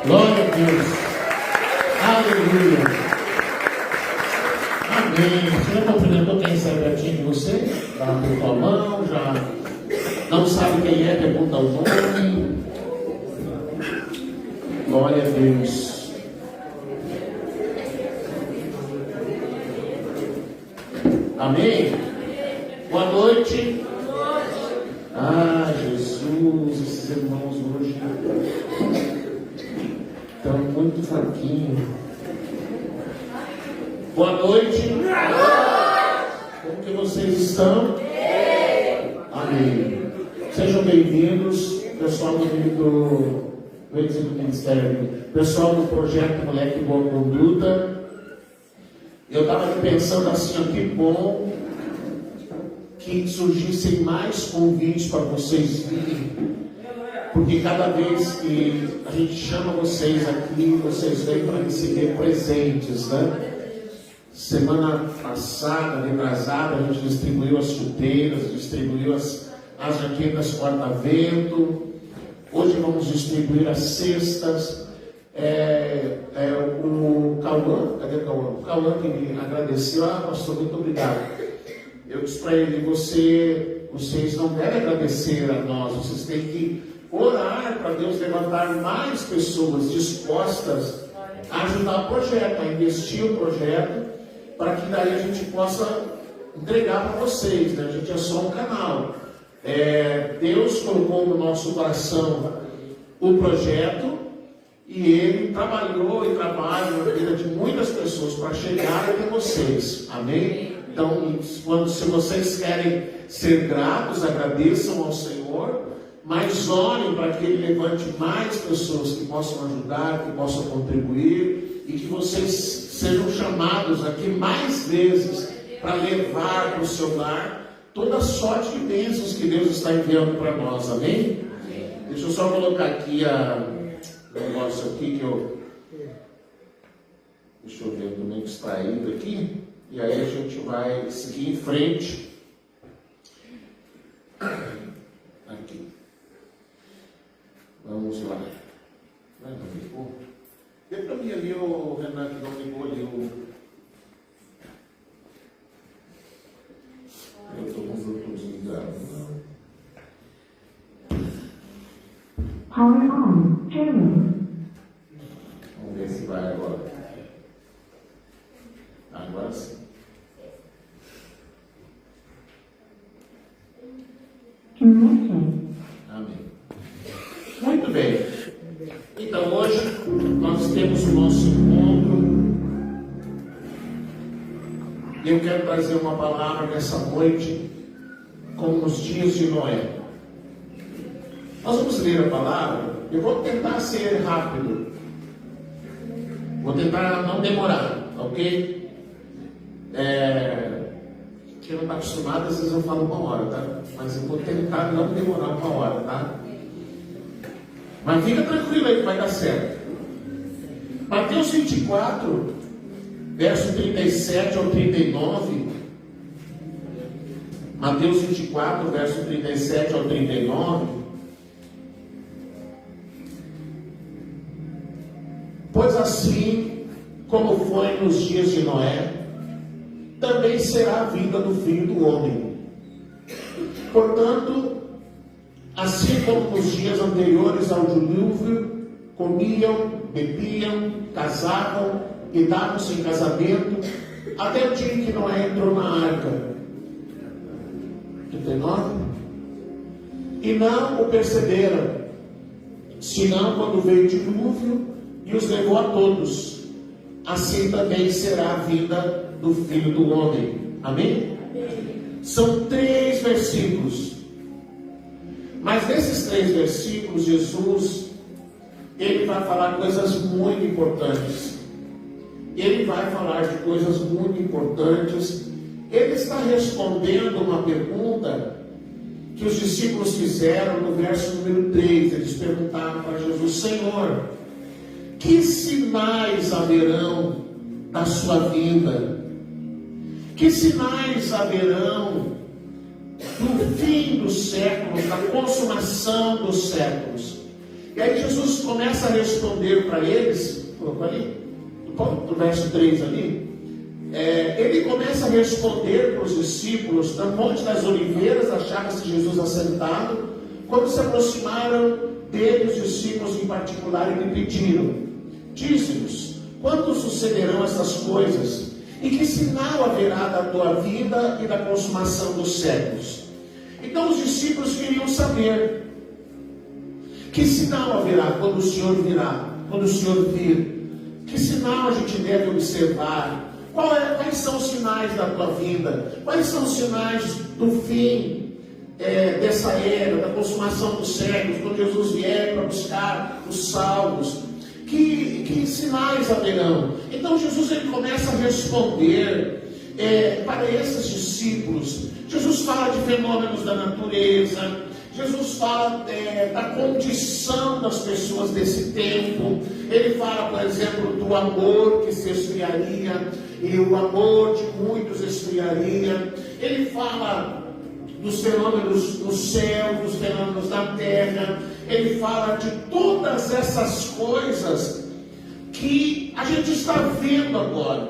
Glória a Deus. Aleluia. Amém. Você já cumprimentou quem sai pertinho de você? Já apertou a mão, já não sabe quem é, pergunta o nome. Glória a Deus. Amém? Boa noite. Ah, Jesus, esses irmãos hoje estão muito fraquinhos. Boa noite. Como que vocês estão? Amém. Sejam bem-vindos, pessoal do Ministério, pessoal do Projeto Moleque Boa Conduta. Eu estava pensando assim, ó, que bom que surgissem mais convites para vocês virem, porque cada vez que a gente chama vocês aqui, vocês vêm para receber presentes, né? Semana passada, retrasada, a gente distribuiu as chuteiras, distribuiu as jaquetas corta-vento. Hoje vamos distribuir as cestas. O Cauã, cadê o Cauã? O Cauã que me agradeceu. Ah, pastor, muito obrigado. Eu disse para ele, vocês não devem agradecer a nós, vocês têm que orar para Deus levantar mais pessoas dispostas a ajudar o projeto, a investir o projeto, para que daí a gente possa entregar para vocês, né? A gente é só um canal. Deus colocou no nosso coração o projeto e Ele trabalhou e trabalha na vida de muitas pessoas para chegar até vocês. Amém? Então, se vocês querem ser gratos, agradeçam ao Senhor, mas orem para que Ele levante mais pessoas que possam ajudar, que possam contribuir e que vocês sejam chamados aqui mais vezes para levar para o seu lar toda a sorte de bênçãos que Deus está enviando para nós. Amém? Deixa eu só colocar aqui o negócio aqui que eu... Deixa eu ver, eu estou meio distraído aqui. E aí a gente vai seguir em frente. Aqui. Vamos lá. Não ligou? Dê para mim ali, o Renato, não ligou ali o... Eu estou com o Bluetooth desligado. Power on. Training. Vamos ver se vai agora. Agora sim. Connecting. Amém. Muito bem. Então hoje nós temos o nosso encontro. E eu quero trazer uma palavra nessa noite, como nos dias de Noé. Nós vamos ler a palavra. Eu vou tentar ser rápido. Vou tentar não demorar, ok? Quem não está acostumado, às vezes eu falo 1 hora, tá? Mas eu vou tentar não demorar 1 hora, tá? Mas fica tranquilo aí que vai dar certo. Mateus 24, verso 37 ao 39. Mateus 24, verso 37 ao 39. Pois assim como foi nos dias de Noé, também será a vida do Filho do Homem. Portanto, assim como nos dias anteriores ao dilúvio, comiam, bebiam, casavam e davam-se em casamento, até o dia em que Noé entrou na arca. 39. E não o perceberam, senão quando veio o dilúvio e os levou a todos. Assim também será a vida do Filho do Homem. Amém? São 3 versículos. Mas nesses 3 versículos, Jesus, Ele vai falar coisas muito importantes. Ele vai falar de coisas muito importantes. Ele está respondendo uma pergunta que os discípulos fizeram no verso número 3. Eles perguntaram para Jesus: Senhor, que sinais haverão da sua vinda? Que sinais haverão do fim dos séculos, da consumação dos séculos? E aí Jesus começa a responder para eles, colocou ali, do verso 3 ali, ele começa a responder para os discípulos, no Monte das Oliveiras, achava-se Jesus assentado, quando se aproximaram dele os discípulos em particular e lhe pediram, dize-nos, quando sucederão essas coisas? E que sinal haverá da tua vinda e da consumação dos séculos? Então os discípulos queriam saber, que sinal haverá quando o Senhor virá, quando o Senhor vir? Que sinal a gente deve observar? Quais são os sinais da tua vinda? Quais são os sinais do fim dessa era, da consumação dos séculos, quando Jesus vier para buscar os salvos? Que sinais haverão? Então Jesus ele começa a responder para esses discípulos. Jesus fala de fenômenos da natureza. Jesus fala da condição das pessoas desse tempo. Ele fala, por exemplo, do amor que se esfriaria, e o amor de muitos esfriaria. Ele fala dos fenômenos do céu, dos fenômenos da terra. Ele fala de todas essas coisas que a gente está vendo agora,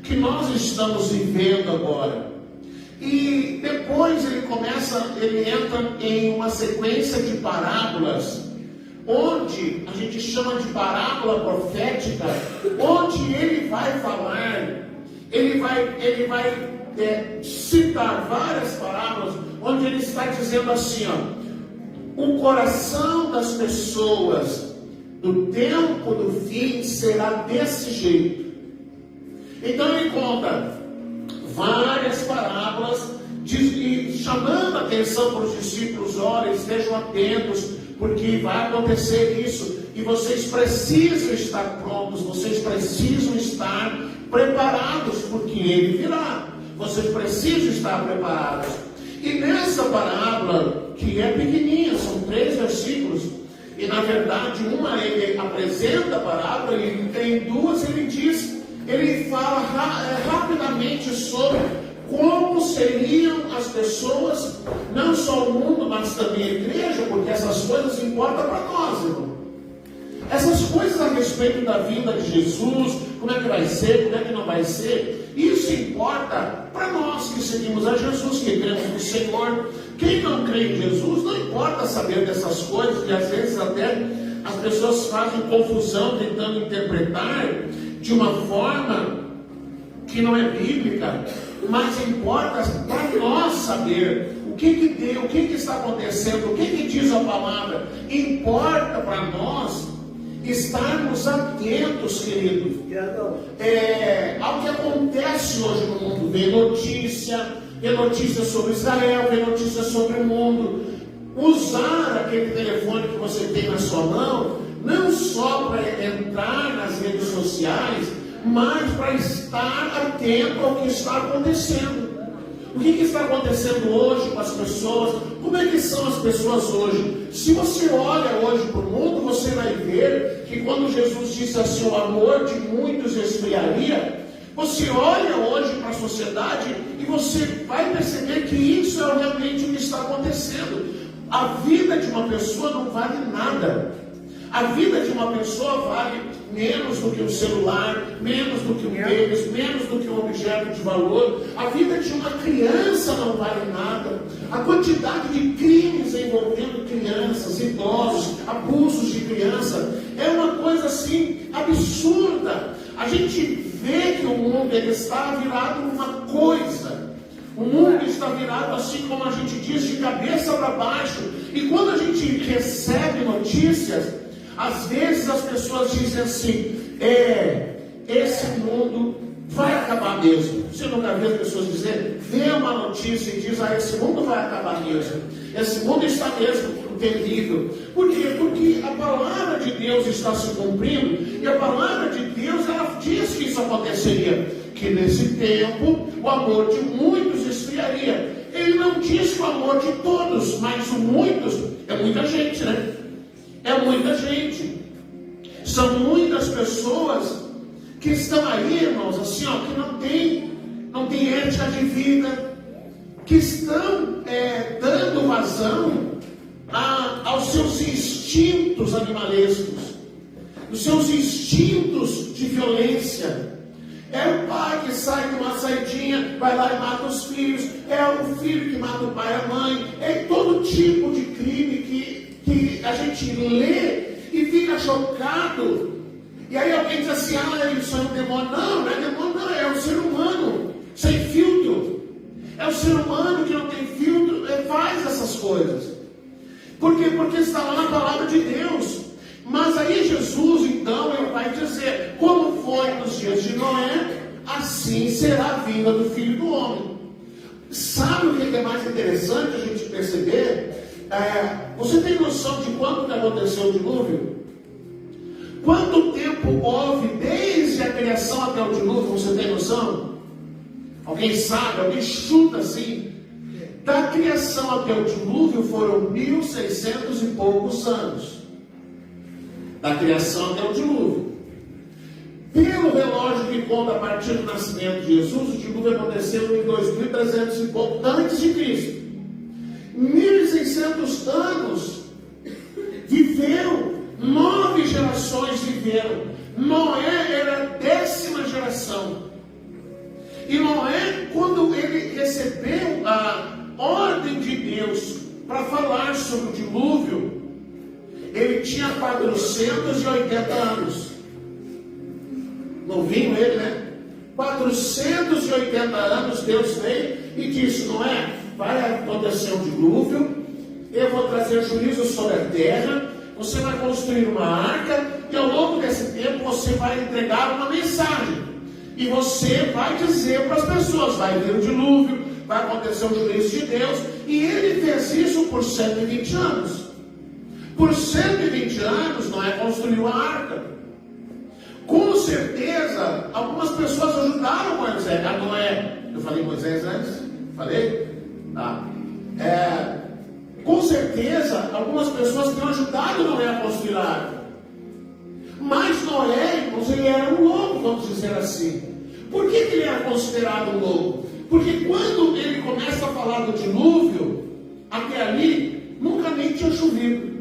que nós estamos vivendo agora. E depois ele entra em uma sequência de parábolas, onde a gente chama de parábola profética, onde ele vai falar, ele vai citar várias parábolas, onde ele está dizendo assim, o coração das pessoas do tempo do fim será desse jeito. Então ele conta várias parábolas, chamando a atenção para os discípulos, olha, estejam atentos, porque vai acontecer isso, e vocês precisam estar prontos, vocês precisam estar preparados, porque ele virá, vocês precisam estar preparados. E nessa parábola, que é pequenininha, são 3 versículos, e na verdade uma ele apresenta a parábola, e em 2 ele fala rapidamente sobre como seriam as pessoas, não só o mundo, mas também a igreja, porque essas coisas importam para nós, irmão. Essas coisas a respeito da vinda de Jesus, como é que vai ser, como é que não vai ser, isso importa para nós que seguimos a Jesus, que cremos no Senhor. Quem não crê em Jesus, não importa saber dessas coisas, que às vezes até as pessoas fazem confusão tentando interpretar de uma forma que não é bíblica, mas importa para nós saber o que deu, o que está acontecendo, o que diz a palavra. Importa para nós estarmos atentos, querido, ao que acontece hoje no mundo. Vem notícia sobre Israel, vem notícia sobre o mundo. Usar aquele telefone que você tem na sua mão, não só para entrar nas redes sociais, mas para estar atento ao que está acontecendo. O que está acontecendo hoje com as pessoas? Como é que são as pessoas hoje? Se você olha hoje para o mundo, você vai ver que quando Jesus disse assim, o amor de muitos esfriaria, você olha hoje para a sociedade e você vai perceber que isso é realmente o que está acontecendo. A vida de uma pessoa não vale nada. A vida de uma pessoa vale menos do que um celular, menos do que um tênis, menos do que um objeto de valor. A vida de uma criança não vale nada. A quantidade de crimes envolvendo crianças, idosos, abusos de criança, é uma coisa assim absurda. A gente vê que o mundo ele está virado uma coisa. O mundo está virado assim como a gente diz, de cabeça para baixo. E quando a gente recebe notícias, às vezes as pessoas dizem assim, esse mundo vai acabar mesmo. Você nunca vê as pessoas dizer, vê uma notícia e diz, esse mundo vai acabar mesmo. Esse mundo está mesmo terrível. Por quê? Porque a palavra de Deus está se cumprindo, e a palavra de Deus, ela diz que isso aconteceria, que nesse tempo o amor de muitos esfriaria. Ele não diz que o amor de todos, mas o muitos é muita gente, né? É muita gente. São muitas pessoas que estão aí, irmãos, assim, que não tem ética de vida, que estão dando vazão aos seus instintos instintos animalescos, dos seus instintos de violência. É o pai que sai de uma saidinha, vai lá e mata os filhos. É o filho que mata o pai e a mãe. É todo tipo de crime que a gente lê e fica chocado. E aí alguém diz assim, isso é um demônio. Não é demônio, não, é um ser humano, sem filtro. É o ser humano que não tem filtro, faz essas coisas. Por quê? Porque está lá na palavra de Deus. Mas aí Jesus, então, ele vai dizer, como foi nos dias de Noé, assim será a vinda do Filho do Homem. Sabe o que é mais interessante a gente perceber? Você tem noção de quanto que aconteceu o dilúvio? Quanto tempo houve desde a criação até o dilúvio? Você tem noção? Alguém sabe? Alguém chuta assim? Da criação até o dilúvio foram 1.600 e poucos anos. Da criação até o dilúvio. Pelo relógio que conta a partir do nascimento de Jesus, o dilúvio aconteceu em 2.300 e pouco antes de Cristo. 1.600 anos viveram, 9 gerações viveram. Noé era a 10ª geração. E Noé, quando ele recebeu a ordem de Deus para falar sobre o dilúvio, ele tinha 480 anos. Novinho ele, né? 480 anos Deus veio e disse, Noé, vai acontecer um dilúvio, eu vou trazer juízo sobre a terra, você vai construir uma arca, e ao longo desse tempo você vai entregar uma mensagem. E você vai dizer para as pessoas, vai vir o dilúvio, vai acontecer o juízo de Deus. E ele fez isso por 120 anos. Por 120 anos, Noé construiu a arca. Com certeza, algumas pessoas ajudaram Moisés. Noé, eu falei Moisés antes? Falei? Com certeza, algumas pessoas têm ajudado Noé a construir a arca. Mas Noé, irmãos, ele era um louco, vamos dizer assim. Por que ele era considerado um louco? Porque quando ele começa a falar do dilúvio, até ali, nunca nem tinha chovido.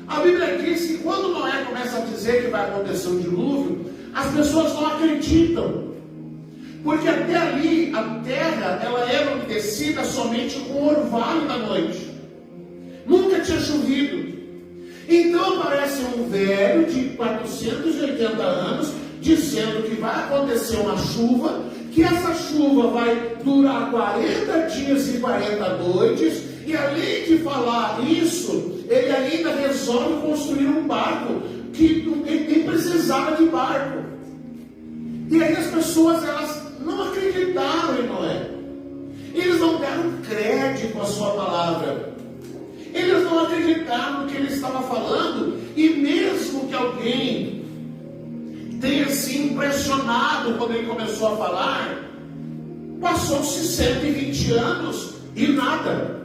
A Bíblia diz que quando Noé começa a dizer que vai acontecer um dilúvio, as pessoas não acreditam. Porque até ali, a terra, ela era umedecida somente com o orvalho da noite. Nunca tinha chovido. Então aparece um velho de 480 anos, dizendo que vai acontecer uma chuva, que essa chuva vai durar 40 dias e 40 noites, e além de falar isso, ele ainda resolve construir um barco, que nem precisava de barco. E aí as pessoas, elas não acreditaram em Noé. Eles não deram crédito à sua palavra. Eles não acreditaram no que ele estava falando, e mesmo que alguém tenha se impressionado quando ele começou a falar, passou-se 120 anos e nada.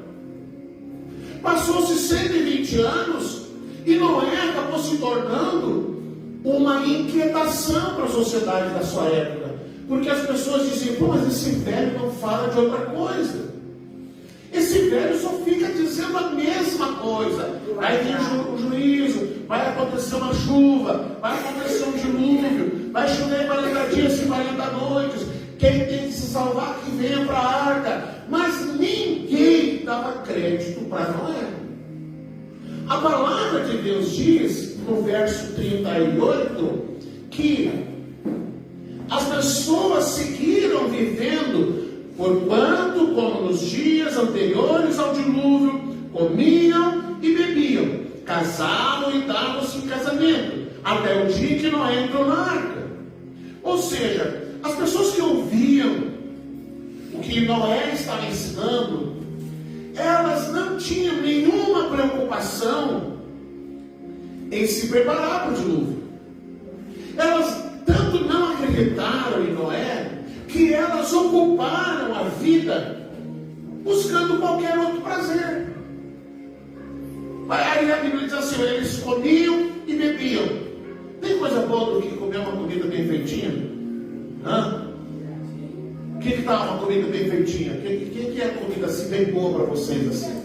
Passou-se 120 anos e Noé acabou se tornando uma inquietação para a sociedade da sua época, porque as pessoas diziam, mas esse velho não fala de outra coisa. Esse velho só fica dizendo a mesma coisa. Vai vir o juízo, vai acontecer uma chuva, vai acontecer um dilúvio, vai chover 40 dias e 40 noites. Quem tem que se salvar, que venha para a arca. Mas ninguém dava crédito para Noé. A palavra de Deus diz, no verso 38, que as pessoas seguiram vivendo, porquanto, como nos dias anteriores ao dilúvio, comiam e bebiam, casavam e davam-se em casamento, até o dia que Noé entrou na arca. Ou seja, as pessoas que ouviam o que Noé estava ensinando, elas não tinham nenhuma preocupação em se preparar para o dilúvio. Elas tanto não acreditaram em Noé, que elas ocuparam a vida buscando qualquer outro prazer. Aí a Bíblia diz assim, eles comiam e bebiam. Tem coisa boa do que comer uma comida bem feitinha? O que está uma comida bem feitinha? O que é comida assim bem boa para vocês assim?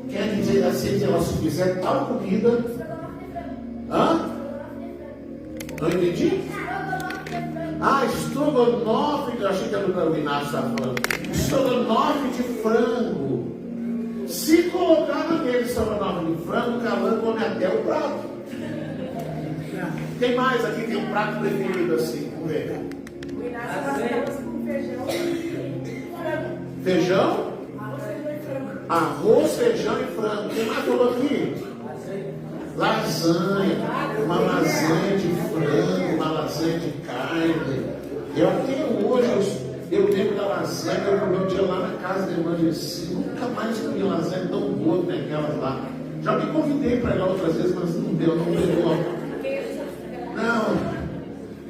Quem é que diz assim, ela se fizer tal comida. Hã? Não entendi? Estrogonofe, eu achei que era o Inácio estava falando. Estrogonofe de frango. Se colocar naquele estrogonofe de frango, o Calan come até o prato. Quem mais aqui tem um prato preferido assim? Vamos ver. O Inácio faz com feijão e frango. Feijão? Arroz, feijão e frango. Quem mais falou aqui? Lasanha. Uma lasanha de frango, uma lasanha de carne. Eu até hoje, eu lembro da lasanha que eu comi um dia lá na casa da irmã Jessi. Nunca mais comi lasanha tão boa que aquelas lá. Já me convidei para ir lá outras vezes, mas não deu, não pegou.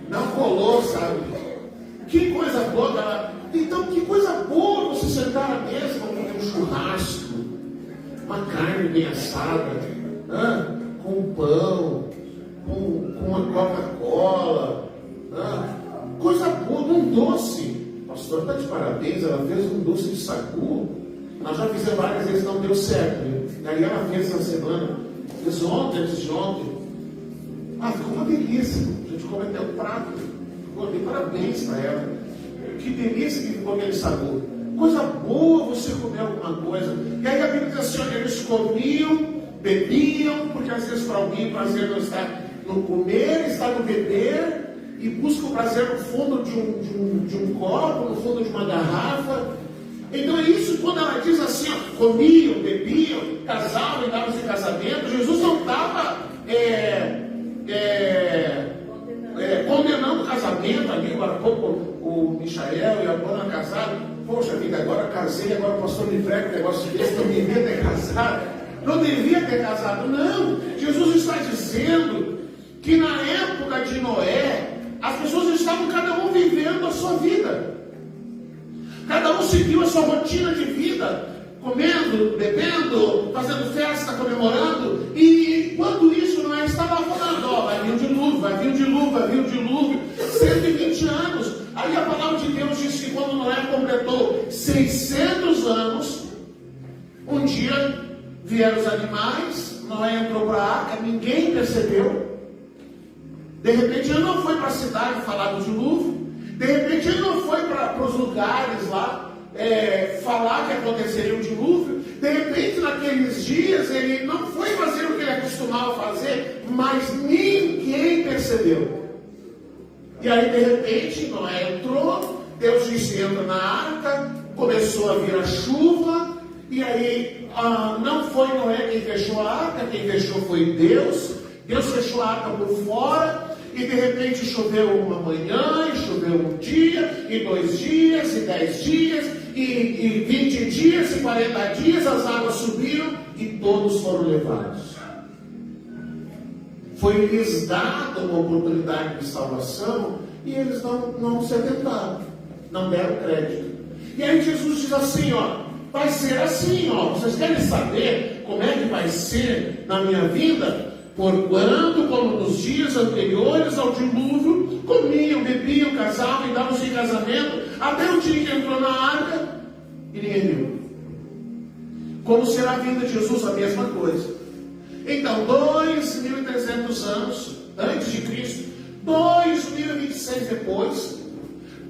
Não colou, sabe? Que coisa boa, galera. Então, que coisa boa você sentar à mesa com um churrasco, uma carne bem assada, com pão, com uma Coca-Cola, coisa boa, um doce. A pastora está de parabéns, ela fez um doce de sagu. Nós já fizemos várias vezes, não deu certo. Né? E aí ela fez essa semana, fez ontem, antes de ontem. Ficou uma delícia. A gente comeu até o prato. Dei parabéns para ela. Que delícia que ficou aquele sabor. Coisa boa você comer alguma coisa. E aí a Bíblia diz assim: olha, eles comiam, bebiam, porque às vezes para alguém o prazer não está no comer, está no beber, e busca o prazer no fundo de um copo, no fundo de uma garrafa. Então é isso, quando ela diz assim, comiam, bebiam, casavam e davam-se em casamento, Jesus não estava condenando o casamento ali. Agora há pouco o Michael e a Bona casaram. Poxa vida, agora casei, agora o pastor me prega um negócio desse, não devia ter casado. Não devia ter casado. Não, Jesus está dizendo que na época de Noé, as pessoas estavam cada um vivendo a sua vida. Cada um seguiu a sua rotina de vida, comendo, bebendo, fazendo festa, comemorando. E quando isso Noé estava falando, vai vir um dilúvio, vai vir um dilúvio, vai vir um dilúvio, 120 anos. Aí a palavra de Deus diz que quando Noé completou 600 anos, um dia vieram os animais, Noé entrou para a arca, ninguém percebeu. De repente ele não foi para a cidade falar do dilúvio. De repente ele não foi para os lugares lá falar que aconteceria um dilúvio. De repente naqueles dias ele não foi fazer o que ele costumava fazer, mas ninguém percebeu. E aí de repente Noé entrou, Deus disse: entra na arca, começou a vir a chuva. E aí não foi Noé quem fechou a arca, quem fechou foi Deus. Deus fechou a arca por fora. E de repente choveu uma manhã, e choveu um dia, e 2 dias, e 10 dias, e 20 dias, e 40 dias, as águas subiram e todos foram levados. Foi-lhes dada uma oportunidade de salvação e eles não se atentaram, não deram crédito. E aí Jesus diz assim, vai ser assim, vocês querem saber como é que vai ser na minha vida? Porquanto, como nos dias anteriores ao dilúvio, comiam, bebiam, casavam e davam-se em casamento, até o dia que entrou na arca, e ninguém viu. Como será a vinda de Jesus? A mesma coisa. Então, 2.300 anos antes de Cristo, 2.026 depois,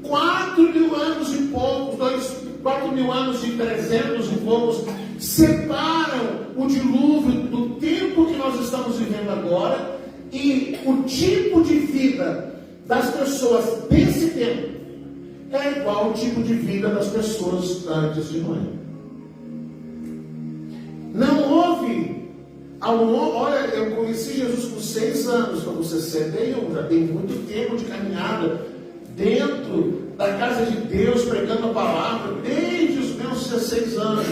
4.000 anos e poucos, 4.000 anos e 300 e poucos, separam o dilúvio do tempo que nós estamos vivendo agora, e o tipo de vida das pessoas desse tempo é igual ao tipo de vida das pessoas antes de Noé. Não houve, olha, eu conheci Jesus com 6 anos, estou com 61, já tem muito tempo de caminhada dentro da casa de Deus, pregando a palavra, desde os meus 16 anos.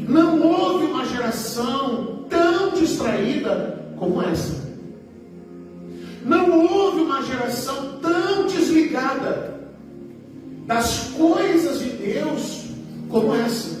Não houve uma geração tão distraída como essa. Não houve uma geração tão desligada das coisas de Deus como essa.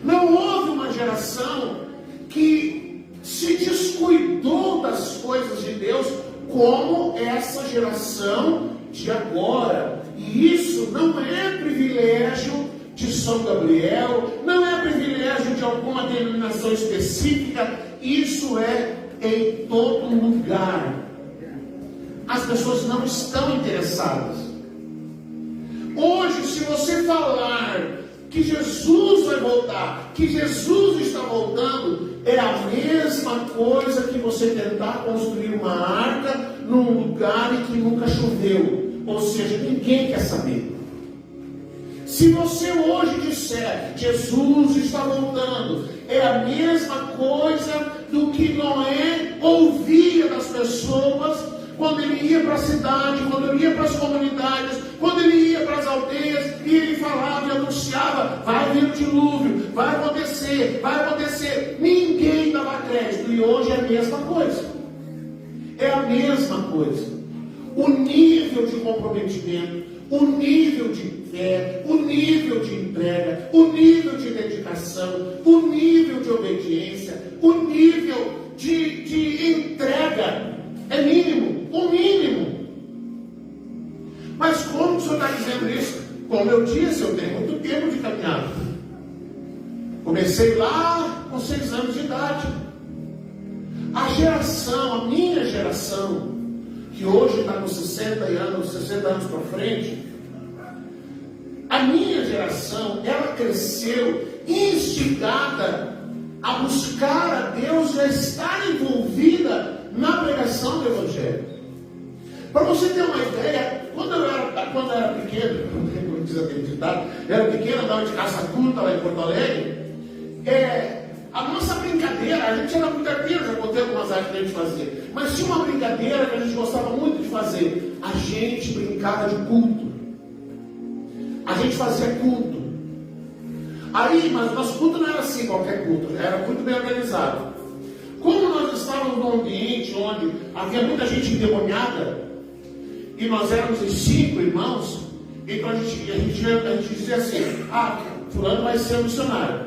Não houve uma geração que se descuidou das coisas de Deus como essa geração de agora. E isso não é privilégio de São Gabriel, não é privilégio de alguma denominação específica, isso é em todo lugar. As pessoas não estão interessadas. Hoje, se você falar que Jesus vai voltar, que Jesus está voltando, é a mesma coisa que você tentar construir uma arca num lugar em que nunca choveu. Ou seja, ninguém quer saber. Se você hoje disser Jesus está voltando, é a mesma coisa do que Noé ouvia das pessoas quando ele ia para a cidade, quando ele ia para as comunidades, quando ele ia para as aldeias, e ele falava e anunciava: vai vir o dilúvio, vai acontecer, vai acontecer. Ninguém dava crédito, e hoje é a mesma coisa. É a mesma coisa. O nível de comprometimento, o nível de fé, o nível de entrega, o nível de dedicação, o nível de obediência, o nível de entrega é mínimo, o mínimo. Mas como o senhor está dizendo isso? Como eu disse, eu tenho muito tempo de caminhada. Comecei lá com 6 anos de idade. A minha geração, que hoje está com 60 anos para frente, a minha geração, ela cresceu instigada a buscar a Deus e a estar envolvida na pregação do Evangelho. Para você ter uma ideia, quando eu era pequeno, como diz aquele ditado, eu era pequeno, andava de caça curta lá em Porto Alegre, a nossa brincadeira, a gente era muito arteiro, já contei algumas artes que a gente fazia, mas tinha uma brincadeira que a gente gostava muito de fazer. A gente brincava de culto. A gente fazia culto. Aí, mas o nosso culto não era assim, qualquer culto, era muito bem organizado. Como nós estávamos num ambiente onde havia muita gente endemoniada, e nós éramos os 5 irmãos, então a gente dizia assim: fulano vai ser um missionário,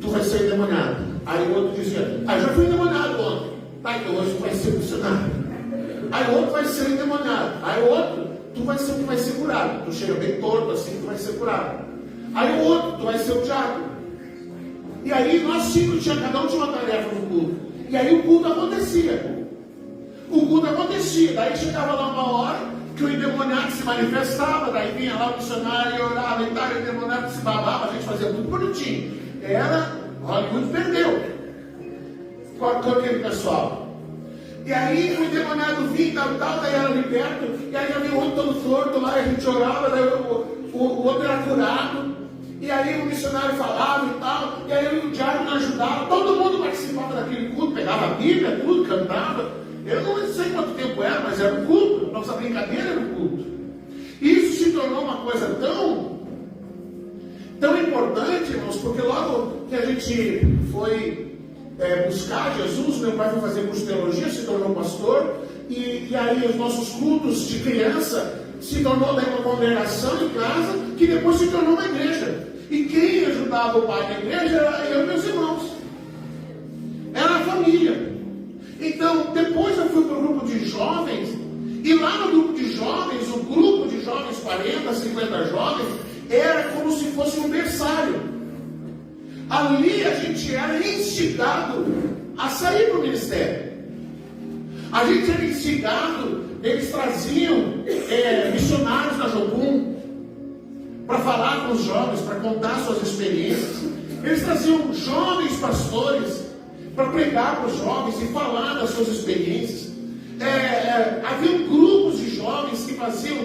tu vai ser endemoniado. Aí o outro dizia: já fui endemoniado ontem, então hoje tu vai ser missionário. Aí o outro vai ser endemoniado. Aí o outro, tu vai ser curado. Tu chega bem torto assim, tu vai ser curado. Aí o outro, tu vai ser o diabo. E aí nós 5 cada um tinha uma tarefa no culto. E aí o culto acontecia. Daí chegava lá uma hora que o endemoniado se manifestava, daí vinha lá o missionário e orava e tal, e o endemoniado se babava, a gente fazia tudo bonitinho. Hollywood perdeu com aquele pessoal. E aí o endemoniado vinha e tal, daí era liberto, e aí havia o outro todo torto lá, e a gente orava, daí o outro era curado. E aí o missionário falava e tal, e aí o diabo nos ajudava, todo mundo participava daquele culto, pegava a Bíblia, tudo, cantava. Eu não sei quanto tempo era, mas era um culto, nossa brincadeira era um culto. E isso se tornou uma coisa tão importante, irmãos, porque logo que a gente foi buscar Jesus, meu pai foi fazer curso de teologia, se tornou pastor, e aí os nossos cultos de criança se tornou daí uma congregação em casa, que depois se tornou uma igreja. E quem ajudava o pai na igreja era eu e meus irmãos. Era a família. Então, depois eu fui para o grupo de jovens, e lá no grupo de jovens, o grupo de jovens, 40, 50 jovens, era como se fosse um berçário. Ali a gente era instigado a sair para o ministério. A gente era instigado, eles traziam missionários da Jocum para falar com os jovens, para contar suas experiências. Eles traziam jovens pastores para pregar para os jovens e falar das suas experiências. Havia grupos de jovens que faziam,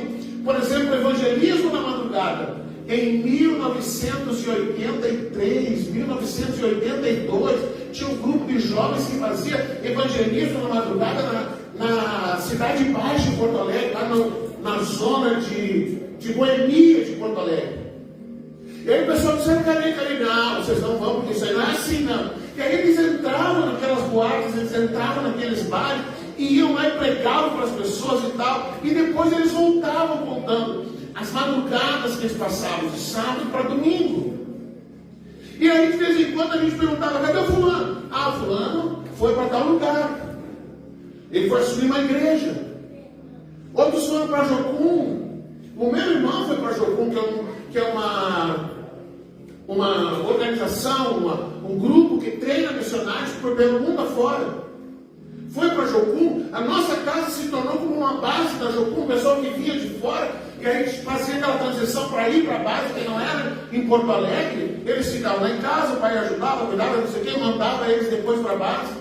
por exemplo, evangelismo na madrugada. Em 1983, 1982, tinha um grupo de jovens que fazia evangelismo na madrugada na cidade baixa de Porto Alegre, lá na zona de Boemia de Porto Alegre. E aí o pessoal disse: não, vocês não vão, porque isso aí não é assim, não. E aí eles entravam naquelas boates, eles entravam naqueles bares, e iam lá e pregavam para as pessoas e tal, e depois eles voltavam contando as madrugadas que eles passavam, de sábado para domingo. E aí de vez em quando a gente perguntava: cadê o fulano? O fulano foi para tal lugar, ele foi assumir uma igreja. Outros foram para Jocum. O meu irmão foi para Jocum, que é uma organização, um grupo que treina missionários pelo mundo afora. Foi para Jocum, a nossa casa se tornou como uma base da Jocum, o pessoal que vinha de fora, e a gente fazia aquela transição para ir para a base, que não era em Porto Alegre, eles ficavam lá em casa, o pai ajudava, cuidava, não sei o que, mandava eles depois para a base.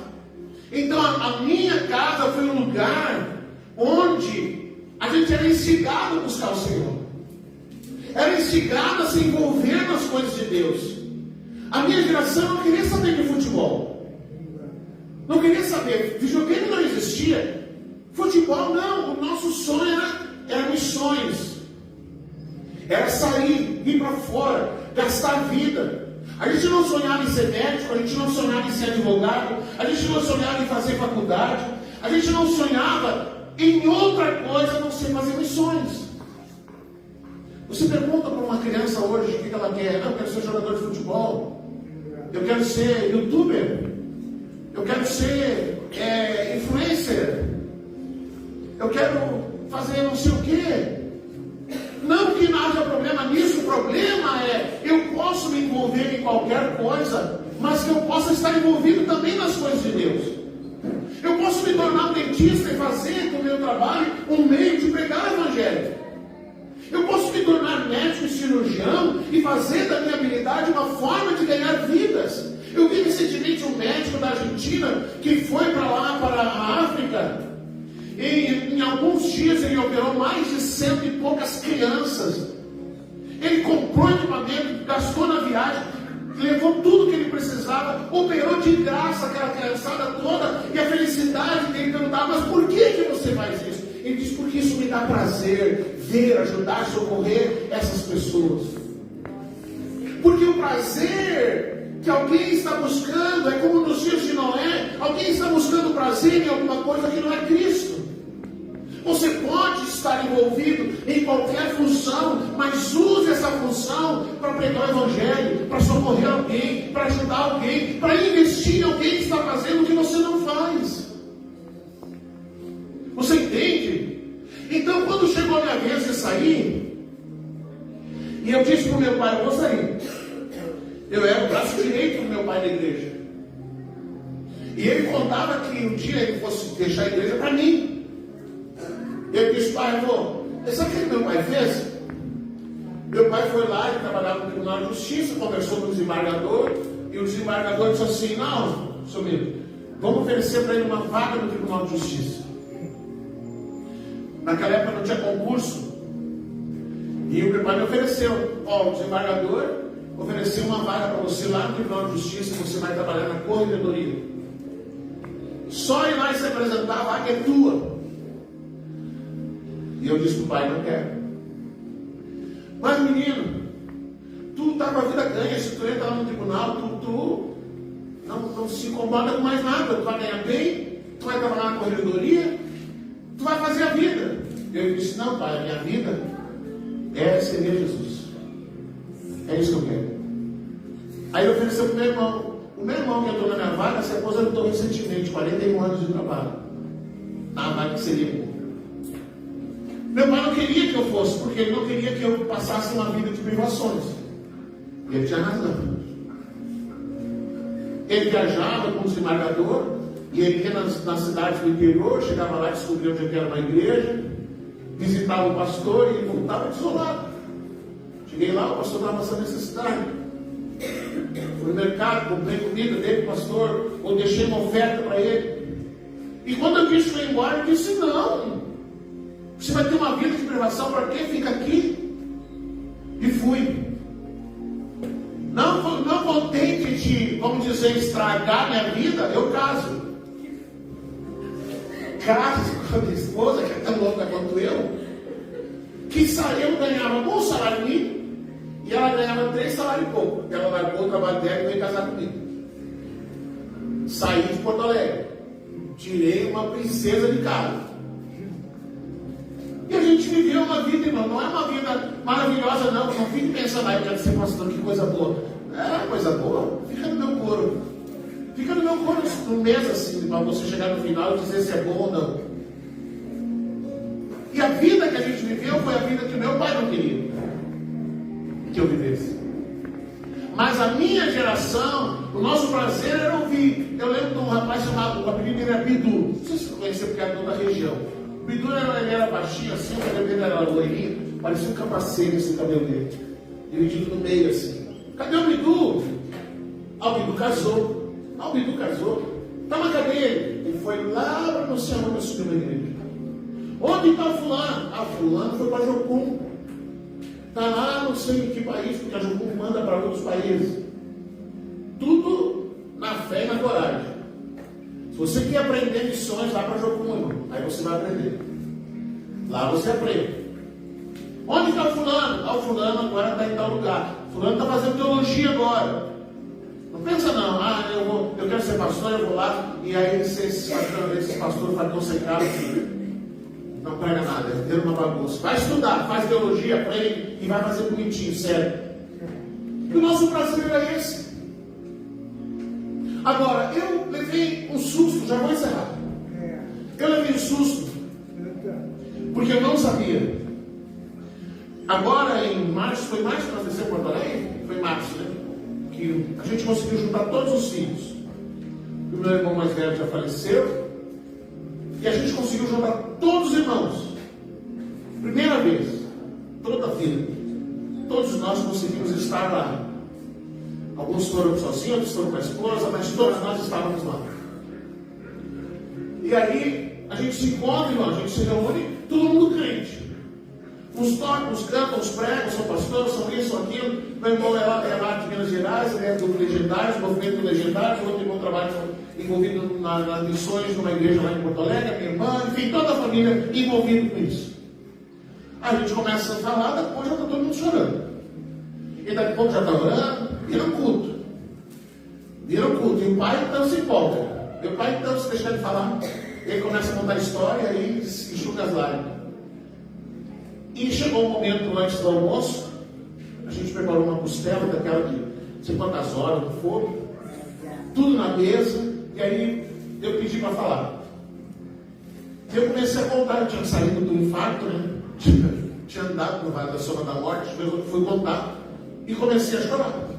Então a minha casa foi um lugar onde a gente era instigado a buscar o Senhor, era instigado a se envolver nas coisas de Deus. A minha geração não queria saber de futebol, não queria saber, videogame não existia, futebol não, o nosso sonho era missões, era sair, ir para fora, gastar vida. A gente não sonhava em ser médico, a gente não sonhava em ser advogado, a gente não sonhava em fazer faculdade, a gente não sonhava em outra coisa a não ser fazer missões. Você pergunta para uma criança hoje o que ela quer. Não, eu quero ser jogador de futebol, eu quero ser youtuber, eu quero ser influencer, eu quero fazer não sei o quê. Não que não haja problema nisso, o problema é, eu posso me envolver em qualquer coisa, mas que eu possa estar envolvido também nas coisas de Deus. Eu posso me tornar um dentista e fazer do meu trabalho um meio de pregar o Evangelho. Eu posso me tornar médico e cirurgião e fazer da minha habilidade uma forma de ganhar vidas. Eu vi recentemente um médico da Argentina que foi para lá, para a África, e em alguns dias ele operou mais de 100 e poucas crianças. Ele comprou equipamento, gastou na viagem, levou tudo que ele precisava, operou de graça aquela criançada toda, e a felicidade dele perguntava: mas por que você faz isso? Ele disse: porque isso me dá prazer, ver, ajudar, socorrer essas pessoas. Porque o prazer que alguém está buscando é como nos dias de Noé, alguém está buscando prazer em alguma coisa que não é Cristo. Você pode estar envolvido em qualquer função, mas use essa função para pregar o Evangelho, para socorrer alguém, para ajudar alguém, para investir em alguém que está fazendo o que você não faz. Você entende? Então, quando chegou a minha vez de sair, e eu disse para o meu pai: eu vou sair. Eu era o braço direito do meu pai na igreja. E ele contava que um dia ele fosse deixar a igreja para mim. Eu disse: pai, eu vou. Sabe o que meu pai fez? Meu pai foi lá, ele trabalhava no Tribunal de Justiça, conversou com o desembargador, e o desembargador disse assim: não, seu amigo, vamos oferecer para ele uma vaga no Tribunal de Justiça. Naquela época não tinha concurso. E o meu pai me ofereceu: ó, o desembargador ofereceu uma vaga para você lá no Tribunal de Justiça, você vai trabalhar na corregedoria. Só ir lá e se apresentar, a vaga é tua. E eu disse para o pai: não quero. Mas menino, tu está com a vida ganha, se tu entra lá no tribunal, tu não se incomoda com mais nada, tu vai ganhar bem, tu vai trabalhar na corregedoria, tu vai fazer a vida. Eu disse: não, pai, a minha vida é servir Jesus. É isso que eu quero. Aí ele ofereceu para o meu irmão. O meu irmão que entrou na minha vaga se aposentou recentemente, 41 anos de trabalho, na vaga que seria. Meu pai não queria que eu fosse, porque ele não queria que eu passasse uma vida de privações. E ele tinha razão. Ele viajava com o desembargador, e ele ia nas cidades do interior, chegava lá e descobria onde era uma igreja, visitava o pastor e voltava desolado. Cheguei lá, o pastor estava passando necessidade. Fui no mercado, comprei comida dele, pastor, ou deixei uma oferta para ele. E quando eu disse que ia embora, ele disse: não, você vai ter uma vida de privação, para quê? Fica aqui. E fui. Não contente de, vamos dizer, estragar minha vida, eu caso. Caso com a minha esposa, que é tão louca quanto eu, que eu ganhava um bom salário mínimo, e ela ganhava 3 salários e pouco. Ela largou o trabalho dela e veio casar comigo. Saí de Porto Alegre, tirei uma princesa de casa. E a gente viveu uma vida, irmão, não é uma vida maravilhosa, não. Não fique pensando: eu quero ser pastor, que coisa boa. É coisa boa, fica no meu couro. Fica no meu couro um mês assim, para você chegar no final e dizer se é bom ou não. E a vida que a gente viveu foi a vida que meu pai não queria que eu vivesse. Mas a minha geração, o nosso prazer era ouvir. Eu lembro de um rapaz chamado, o apelido dele era Bidu. Não sei se você conheceu porque era da região. O Bidu ele era baixinho assim, o cabelo dele era loirinho, parecia um capacete esse cabelo dele. Dividido no meio assim. Cadê o Bidu? Ah, o Bidu casou. Tá, mas cadê ele? Ele foi lá para não sei onde eu subi na igreja. Onde está o fulano? Ah, fulano foi para Jocum. Está lá não sei em que país, porque a Jocum manda para outros países. Tudo na fé e na coragem. Se você quer aprender missões, vá para Jocum, irmão. Aí você vai aprender. Lá você aprende. Onde está o fulano? Ah, o fulano agora está em tal lugar. O fulano está fazendo teologia agora. Não pensa não, eu quero ser pastor, eu vou lá, e aí esses pastores fazem secado, não prega nada, é ter uma bagunça. Vai estudar, faz teologia, aprende e vai fazer bonitinho, sério. E o nosso prazer era esse. Agora, eu levei um susto, já vou encerrar. Eu levei um susto, porque eu não sabia. Agora em março, foi março que nós descemos em Porto Alegre? Foi março, né? Que a gente conseguiu juntar todos os filhos. O meu irmão mais velho já faleceu. E a gente conseguiu juntar todos os irmãos. Primeira vez. Toda a vida. Todos nós conseguimos estar lá. Alguns foram sozinhos, outros foram com a esposa, mas todos nós estávamos lá. E aí, a gente se encontra, irmão, a gente se reúne, todo mundo crente. Uns tocam, uns cantam, uns pregam, são pastores, são isso, são aquilo. Meu irmão é lá de Minas Gerais, ele é do Legendários, movimento Legendários. O outro irmão trabalha envolvido nas missões numa igreja lá em Porto Alegre, minha irmã, enfim, toda a família envolvida com isso. A gente começa a falar, depois já está todo mundo chorando. E daqui a pouco já está orando, vira um culto. E o pai então se empolga. E o pai então se deixa de falar. Ele começa a contar a história e enxuga as lágrimas. E chegou o momento antes do almoço, a gente preparou uma costela daquela de não sei quantas horas no fogo, tudo na mesa, e aí eu pedi para falar. Eu comecei a contar, eu tinha saído do infarto, né? Tinha andado no Vale da Sombra da Morte, eu fui contar e comecei a chorar.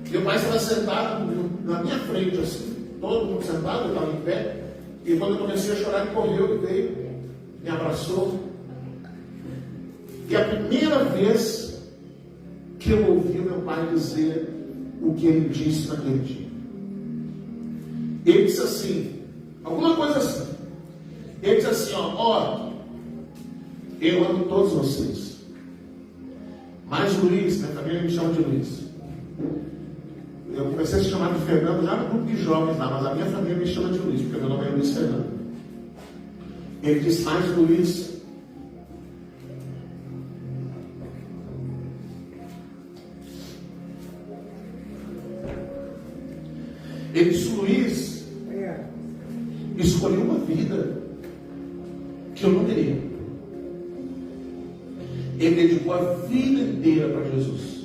Meu pai estava sentado na minha frente, assim, todo mundo sentado, eu estava em pé, e quando eu comecei a chorar, ele correu e veio, me abraçou. E a primeira vez que eu ouvi meu pai dizer o que ele disse naquele dia. Ele disse assim, alguma coisa assim. Ele disse assim, ó, eu amo todos vocês. Mas Luiz, minha família me chama de Luiz. Eu comecei a se chamar de Fernando já no grupo de jovens lá, mas a minha família me chama de Luiz, porque meu nome é Luiz Fernando. Ele disse, mas Luiz, ele disse, Luiz, escolhi uma vida que eu não teria. Ele dedicou a vida inteira para Jesus.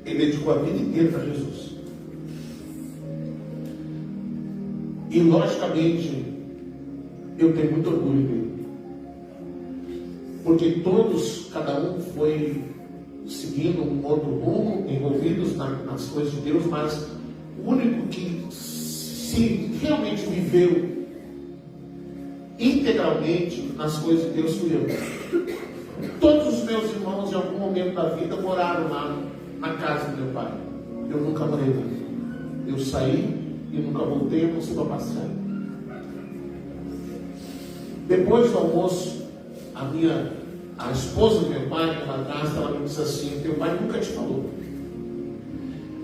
Ele dedicou a vida inteira para Jesus. E logicamente, eu tenho muito orgulho dele. Porque todos, cada um foi seguindo um outro rumo, envolvidos nas coisas de Deus, mas o único que se realmente viveu integralmente nas coisas de Deus fui eu. Todos os meus irmãos, em algum momento da vida, moraram lá na casa do meu pai. Eu nunca morei lá. Eu saí e nunca voltei, eu não sei para passear. Depois do almoço, a esposa do meu pai, minha madrasta, ela me disse assim, teu pai nunca te falou,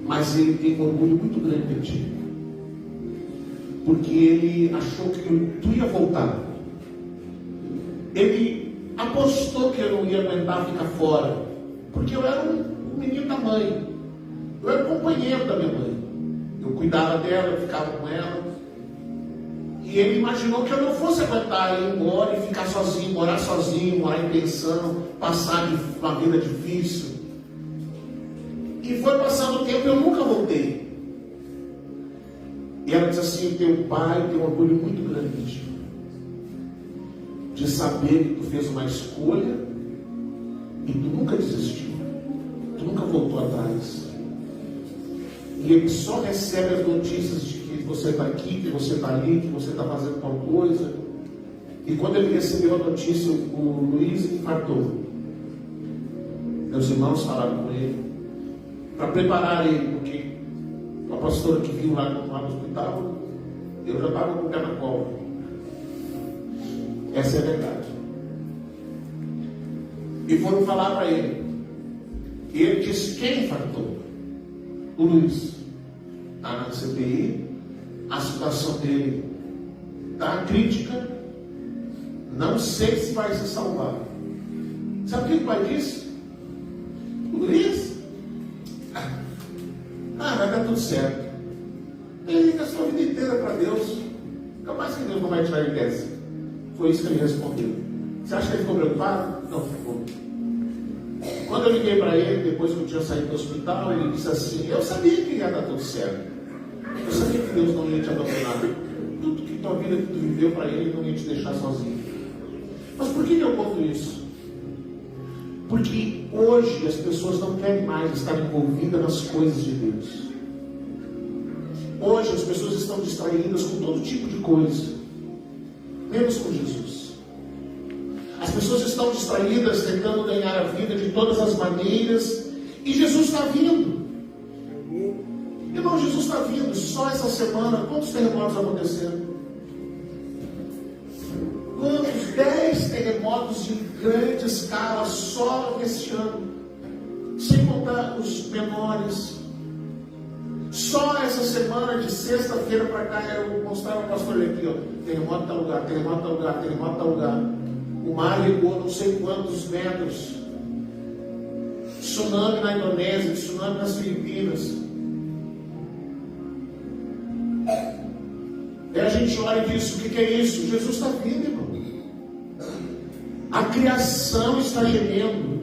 mas ele tem um orgulho muito grande de ti, porque ele achou que tu ia voltar. Ele apostou que eu não ia aguentar ficar fora, porque eu era um menino da mãe, eu era companheiro da minha mãe, eu cuidava dela, eu ficava com ela. E ele imaginou que eu não fosse aguentar ir embora e ficar sozinho, morar em pensão, passar uma vida difícil. E foi passando o tempo e eu nunca voltei. E ela disse assim, teu pai tem um orgulho muito grande de ti, de saber que tu fez uma escolha e tu nunca desistiu, tu nunca voltou muito atrás. E ele só recebe as notícias de que você está aqui, que você está ali, que você está fazendo tal coisa. E quando ele recebeu a notícia, o Luiz infartou. Meus irmãos falaram com ele para preparar ele, porque a pastora que viu lá no hospital, eu já estava com o pé na cova. Essa é a verdade. E foram falar para ele. E ele disse: quem infartou? O Luiz. Está na CPI, a situação dele está crítica, não sei se vai se salvar. Sabe o que o pai disse? O Luiz? Vai dar tudo certo. Ele liga a sua vida inteira para Deus. Capaz que Deus não vai tirar ele dessa. Foi isso que ele respondeu. Você acha que ele ficou preocupado? Não ficou. Quando eu liguei para ele, depois que eu tinha saído do hospital, ele disse assim: eu sabia que ia dar tudo certo. Eu sabia que Deus não ia te abandonar. Tudo que tua vida que tu viveu para Ele não ia te deixar sozinho. Mas por que eu conto isso? Porque hoje as pessoas não querem mais estar envolvidas nas coisas de Deus. Hoje as pessoas estão distraídas com todo tipo de coisa, menos com Jesus. As pessoas estão distraídas tentando ganhar a vida de todas as maneiras, e Jesus está vindo. Irmão, Jesus está vindo. Só essa semana, quantos terremotos aconteceram? Quantos? 10 terremotos de grande escala só este ano, sem contar os menores. Só essa semana, de sexta-feira para cá, eu mostrava o pastor aqui, ó, terremoto tal lugar, terremoto tal lugar, terremoto tal lugar. O mar recuou não sei quantos metros. Tsunami na Indonésia, tsunami nas Filipinas. E a gente olha e diz: o que é isso? Jesus está vindo, irmão. A criação está gemendo.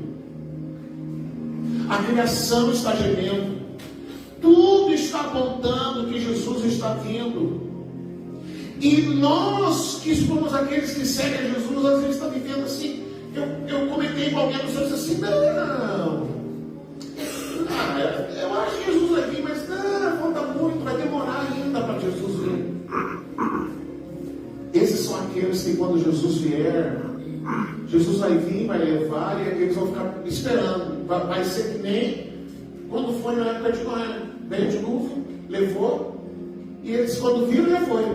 A criação está gemendo. Tudo está apontando que Jesus está vindo. E nós que somos aqueles que seguem a Jesus, às vezes está vivendo assim. Eu comentei com alguém, a pessoa disse assim: não, eu acho que Jesus vai vir, mas não, falta muito, vai demorar ainda para Jesus vir. Esses são aqueles que quando Jesus vier, Jesus vai vir, vai levar, e eles vão ficar esperando. Vai ser que nem quando foi na época de Noé. Veio de novo, levou, e eles quando viram, já foi.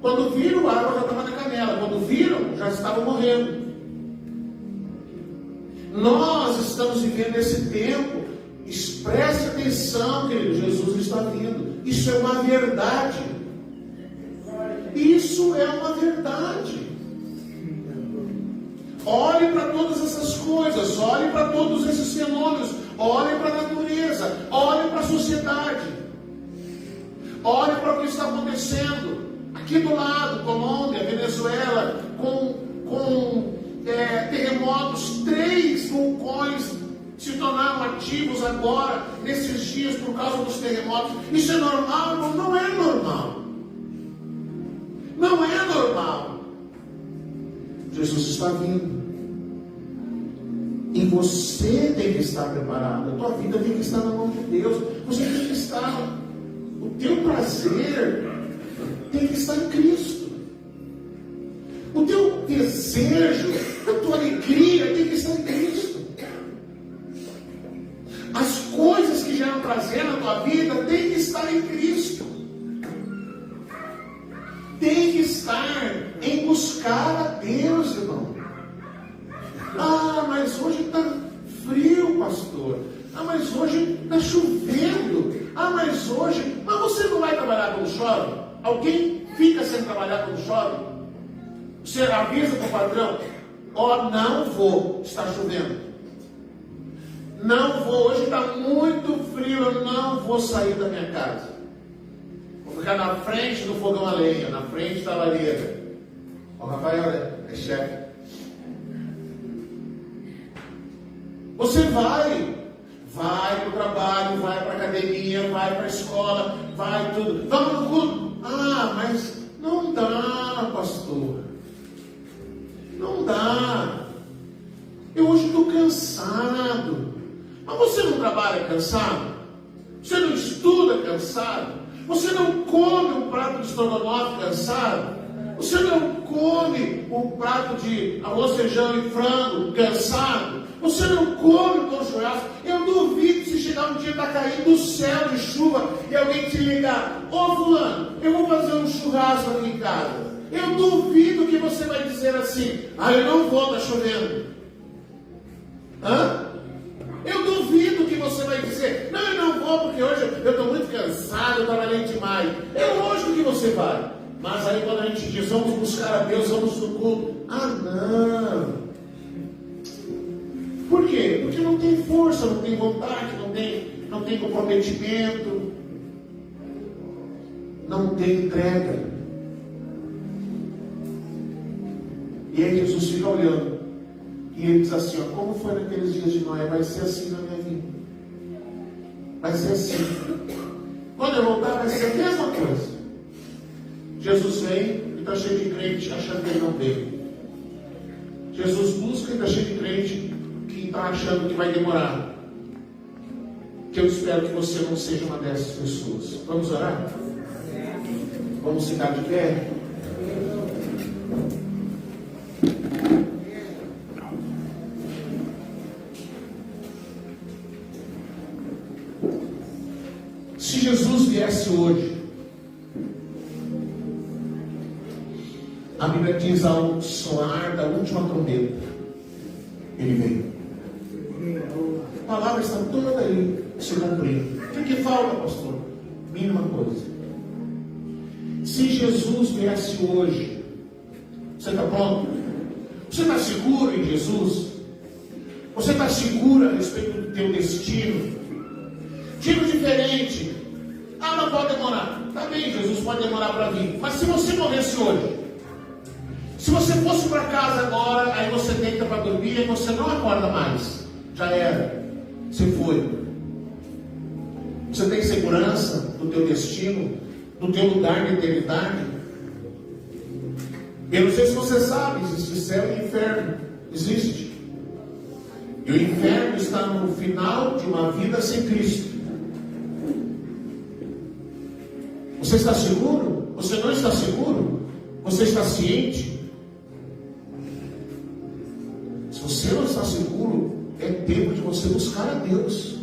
Quando viram, a água já estava na canela. Quando viram, já estavam morrendo. Nós estamos vivendo esse tempo. Preste atenção, querido. Jesus está vindo. Isso é uma verdade. Isso é uma verdade. Olhe para todas essas coisas. Olhe para todos esses fenômenos. Olhe para a natureza. Olhe para a sociedade. Olhe para o que está acontecendo aqui do lado, Colômbia, Venezuela, com terremotos. 3 vulcões se tornaram ativos agora, nesses dias, por causa dos terremotos. Isso é normal? Não é normal. Não é normal. Jesus está vindo. E você tem que estar preparado. A tua vida tem que estar na mão de Deus. Você tem que estar. O teu prazer tem que estar em Cristo. O teu desejo, a tua alegria tem que estar em Cristo. As coisas que geram prazer na tua vida tem que estar em Cristo. Tem que estar em buscar a Deus, irmão. Mas hoje está frio, pastor. Mas hoje está chovendo. Mas hoje... Mas você não vai trabalhar quando chove? Alguém fica sem trabalhar quando chove? Você avisa para o patrão: não vou, está chovendo. Não vou, hoje está muito frio, eu não vou sair da minha casa. Vou ficar na frente do fogão a lenha, na frente da lareira. O Rafael é chefe. Você vai para o trabalho, vai para a academia, vai para a escola, vai tudo. Vamos no culto. Mas não dá, pastor. Não dá. Eu hoje estou cansado. Mas você não trabalha trabalha cansado? Você não estuda cansado? Você não come um prato de estrogonofe cansado? Você não come um prato de arroz, feijão e frango cansado? Você não come com churrasco? Eu duvido se chegar um dia está caindo do céu de chuva e alguém te ligar: ô fulano, eu vou fazer um churrasco aqui em casa. Eu duvido que você vai dizer assim: ah, eu não vou, está chovendo. Hã? Eu duvido que você vai dizer: não, eu não vou porque hoje eu estou muito cansado, eu trabalhei demais. É lógico que você vai. Mas aí quando a gente diz: vamos buscar a Deus, vamos no culto. Ah, não. Por quê? Porque não tem força, não tem vontade, não tem comprometimento, não tem entrega. E aí Jesus fica olhando e ele diz assim: ó, como foi naqueles dias de Noé, vai ser assim na minha vida. Vai ser assim. Quando eu voltar, vai ser a mesma coisa. Jesus vem e está cheio de crente achando que ele não veio. Jesus busca e está cheio de crente que está achando que vai demorar. Que eu espero que você não seja uma dessas pessoas. Vamos orar? Vamos ficar de pé? Se Jesus viesse hoje, a Bíblia diz: ao soar da última trombeta, ele veio. A palavra está toda aí se cumprindo. O que falta, pastor? Mínima coisa. Se Jesus viesse hoje, você está pronto? Você está seguro em Jesus? Você está seguro a respeito do teu destino? Digo diferente: ah, não pode demorar. Tá bem, Jesus pode demorar para vir. Mas se você morresse hoje, se você fosse para casa agora, aí você deita para dormir e você não acorda mais. Já era. Você foi. Você tem segurança do teu destino, do teu lugar de eternidade? Eu não sei se você sabe, existe céu e inferno. Existe. E o inferno está no final de uma vida sem Cristo. Você está seguro? Você não está seguro? Você está ciente? Se você não está seguro, é tempo de você buscar a Deus.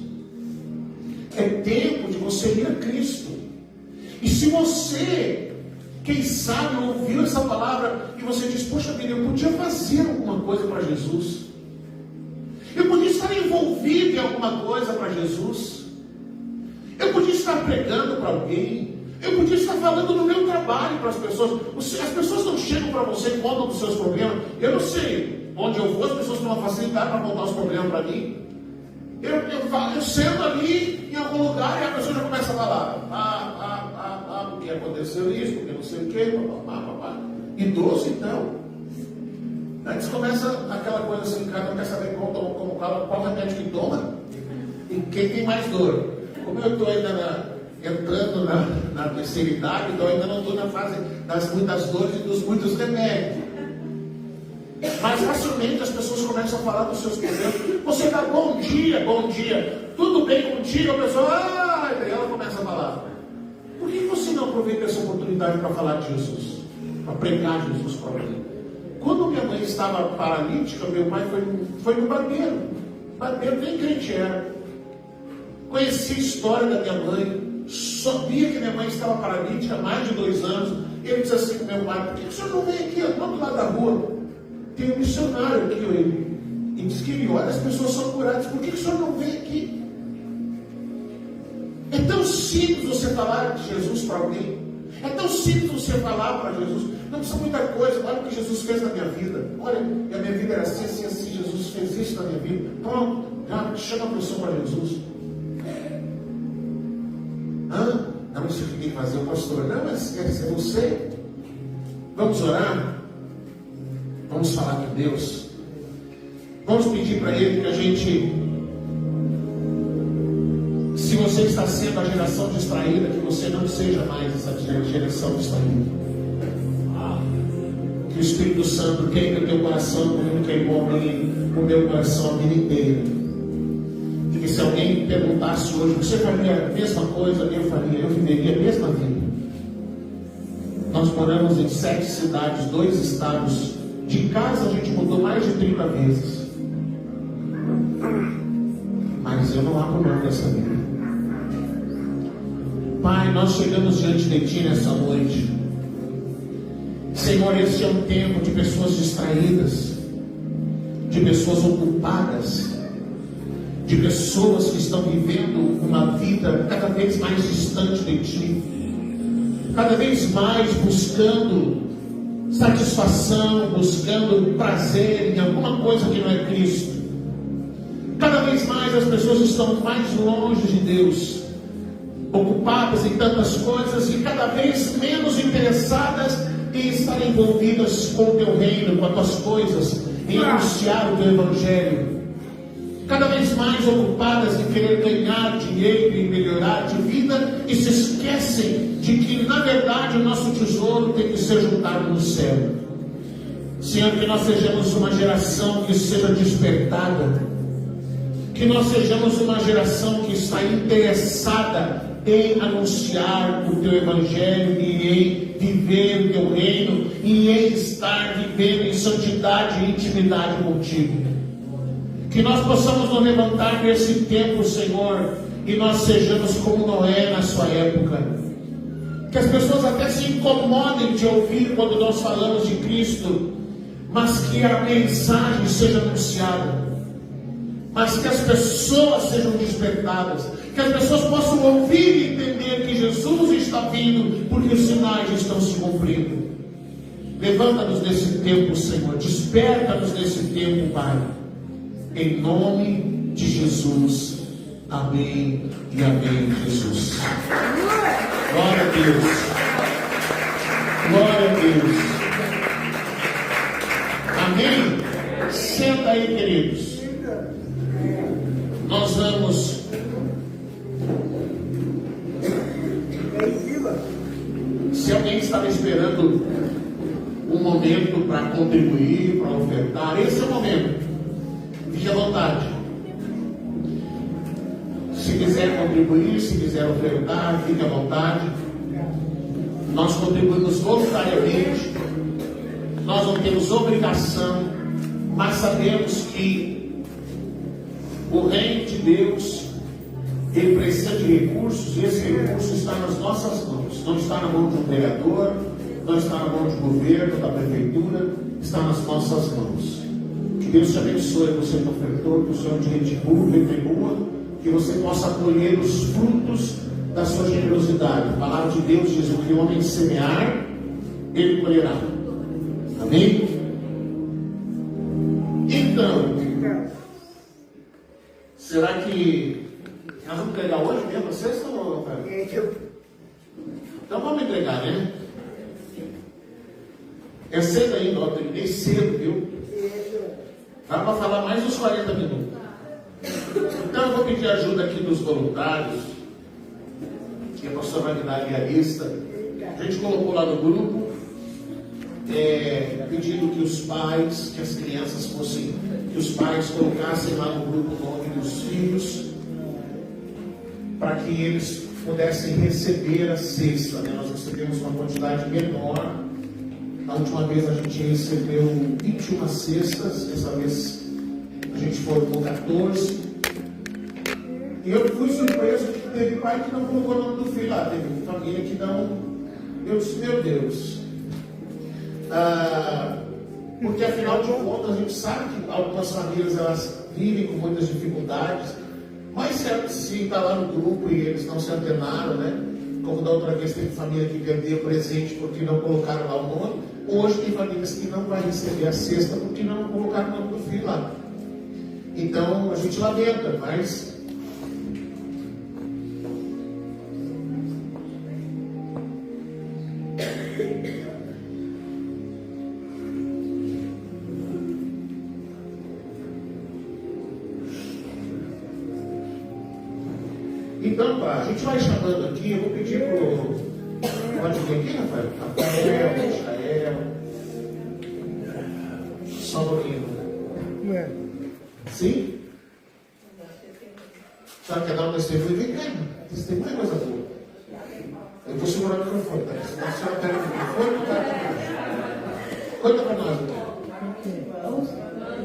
É tempo de você ir a Cristo. E se você, quem sabe, ouviu essa palavra e você diz: poxa vida, eu podia fazer alguma coisa para Jesus. Eu podia estar envolvido em alguma coisa para Jesus. Eu podia estar pregando para alguém. Eu podia estar falando no meu trabalho para as pessoas. As pessoas não chegam para você e contam dos seus problemas. Eu não sei. Onde eu vou, as pessoas têm uma facilidade para contar os problemas para mim. Eu sento ali em algum lugar e a pessoa já começa a falar: porque aconteceu isso, porque não sei o quê, papá. Idoso então. Antes começa aquela coisa assim: cada um quer saber qual remédio que toma e quem tem mais dor. Como eu estou ainda entrando na terceira idade, então ainda não estou na fase das muitas dores e dos muitos remédios. Mas facilmente as pessoas começam a falar dos seus problemas. Você dá bom dia, tudo bem contigo? A pessoa, daí ela começa a falar. Por que você não aproveita essa oportunidade para falar de Jesus? Para pregar Jesus para alguém? Quando minha mãe estava paralítica, meu pai foi no barbeiro. Barbeiro nem crente era. Conheci a história da minha mãe, sabia que minha mãe estava paralítica há mais de 2 anos. Ele disse assim para meu pai: por que o senhor não vem aqui, do outro lado da rua? Tem um missionário aqui, e diz que ele olha, as pessoas são curadas. Por que o senhor não vem aqui? É tão simples você falar de Jesus para alguém. É tão simples você falar para Jesus. Não precisa muita coisa. Olha o que Jesus fez na minha vida. Olha, a minha vida era assim, assim, assim. Jesus fez isso na minha vida. Pronto, já chama a pessoa para Jesus. Não, isso que tem que fazer o pastor. Não, mas quer ser você. Vamos orar? Vamos falar com Deus. Vamos pedir para Ele que a gente, se você está sendo a geração distraída, que você não seja mais essa geração distraída. Que o Espírito Santo queime o teu coração como queimou o meu coração a vida inteira. Que se alguém perguntasse hoje, você faria a mesma coisa? Eu faria, eu viveria a mesma vida. Nós moramos em 7 cidades, 2 estados. De casa a gente mudou mais de 30 vezes. Mas eu não abro mão dessa vida. Pai, nós chegamos diante de Ti nessa noite. Senhor, esse é um tempo de pessoas distraídas, de pessoas ocupadas, de pessoas que estão vivendo uma vida cada vez mais distante de Ti, cada vez mais buscando satisfação, buscando prazer em alguma coisa que não é Cristo. Cada vez mais as pessoas estão mais longe de Deus, ocupadas em tantas coisas e cada vez menos interessadas em estar envolvidas com o Teu reino, com as Tuas coisas, em anunciar o Teu Evangelho. Cada vez mais ocupadas em querer ganhar dinheiro e melhorar de vida e se esquecem de que, na verdade, o nosso tesouro tem que ser juntado no céu. Senhor, que nós sejamos uma geração que seja despertada, que nós sejamos uma geração que está interessada em anunciar o Teu Evangelho e em viver o Teu reino e em estar vivendo em santidade e intimidade contigo. Que nós possamos nos levantar nesse tempo, Senhor, e nós sejamos como Noé na sua época. Que as pessoas até se incomodem de ouvir quando nós falamos de Cristo, mas que a mensagem seja anunciada, mas que as pessoas sejam despertadas, que as pessoas possam ouvir e entender que Jesus está vindo, porque os sinais estão se cumprindo. Levanta-nos nesse tempo, Senhor, desperta-nos nesse tempo, Pai. Em nome de Jesus. Amém e amém, Jesus. Glória a Deus. Glória a Deus. Amém? Senta aí, queridos. Nós vamos. Se alguém estava esperando um momento para contribuir, para ofertar, esse é o momento. Fique à vontade. Se quiser contribuir, se quiser ofertar, fique à vontade. Nós contribuímos voluntariamente. Nós não temos obrigação, mas sabemos que o reino de Deus, ele precisa de recursos, e esse recurso está nas nossas mãos. Não está na mão de um vereador, não está na mão do governo, da prefeitura, está nas nossas mãos. Que Deus te abençoe, você que ofertou, que o Senhor te retribua, que você possa colher os frutos da sua generosidade. A palavra de Deus diz: o que o homem semear, ele colherá. Amém? Então, será que nós vamos entregar hoje mesmo? Vocês estão, então vamos entregar, né? É cedo ainda, ó, terminei cedo, viu? Dá para falar mais uns 40 minutos. Então eu vou pedir ajuda aqui dos voluntários, que a pastora Magdalena é a lista. A gente colocou lá no grupo, pedindo que os pais, que as crianças fossem, que os pais colocassem lá no grupo o nome dos filhos, para que eles pudessem receber a cesta, né? Nós recebemos uma quantidade menor. A última vez a gente recebeu 21 cestas, dessa vez a gente formou 14. E eu fui surpreso que teve pai que não colocou o nome do filho lá, teve família que não. Eu disse, meu Deus. Porque afinal de contas a gente sabe que algumas famílias elas vivem com muitas dificuldades, mas se está lá no grupo e eles não se antenaram, né? Como da outra vez teve família que perdeu presente porque não colocaram lá o nome, hoje tem famílias que não vai receber a cesta porque não colocaram o nome do filho lá. Então a gente lamenta, mas então, pá, a gente vai chamando aqui, eu vou pedir pode vir aqui, Rafael? Rafael, Michael. Só um pouquinho. Sim? Sabe que dá testemunho. Vem cá, irmã. Testemunho é coisa boa. Eu estou segurando o microfone, tá? Se a senhora pega o microfone, não tá. Conta para nós, irmãos,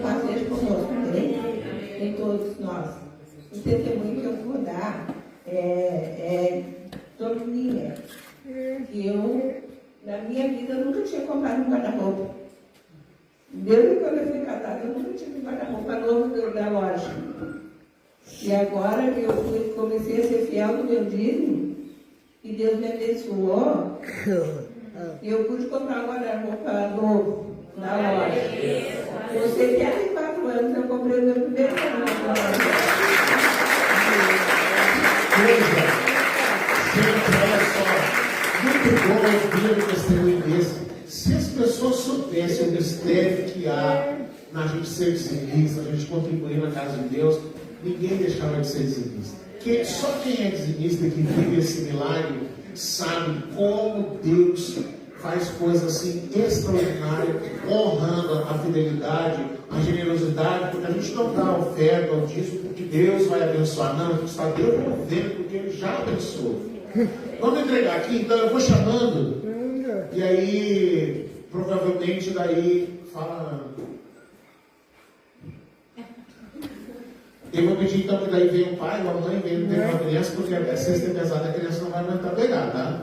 fazer conosco, em todos nós. O testemunho que eu vou dar é sobre mim, né? Que eu, na minha vida, nunca tinha comprado um guarda-roupa. Desde quando eu fui casada, eu nunca tive um guarda-roupa novo da loja. E agora que eu comecei a ser fiel no meu dízimo, e Deus me abençoou, eu pude comprar um guarda-roupa novo na loja. Com 74 anos, eu comprei o meu primeiro guarda-roupa na loja. Gente, olha só, muito bom ouvir um testemunho desse. Se as pessoas soubessem o mistério que há na gente ser dizimista, na gente contribuir na casa de Deus, ninguém deixava de ser dizimista. Só quem é dizimista que vive esse milagre sabe como Deus faz coisas assim extraordinárias, honrando a fidelidade, a generosidade, porque a gente não dá oferta ao dízimo porque Deus vai abençoar, não, a gente está devolvendo porque Ele já abençoou. Vamos entregar aqui, então eu vou chamando, e aí, provavelmente daí, fala. Eu vou pedir então que daí venha o pai ou a mãe, venha uma criança, porque a cesta é pesada, a criança não vai aguentar pegar, tá?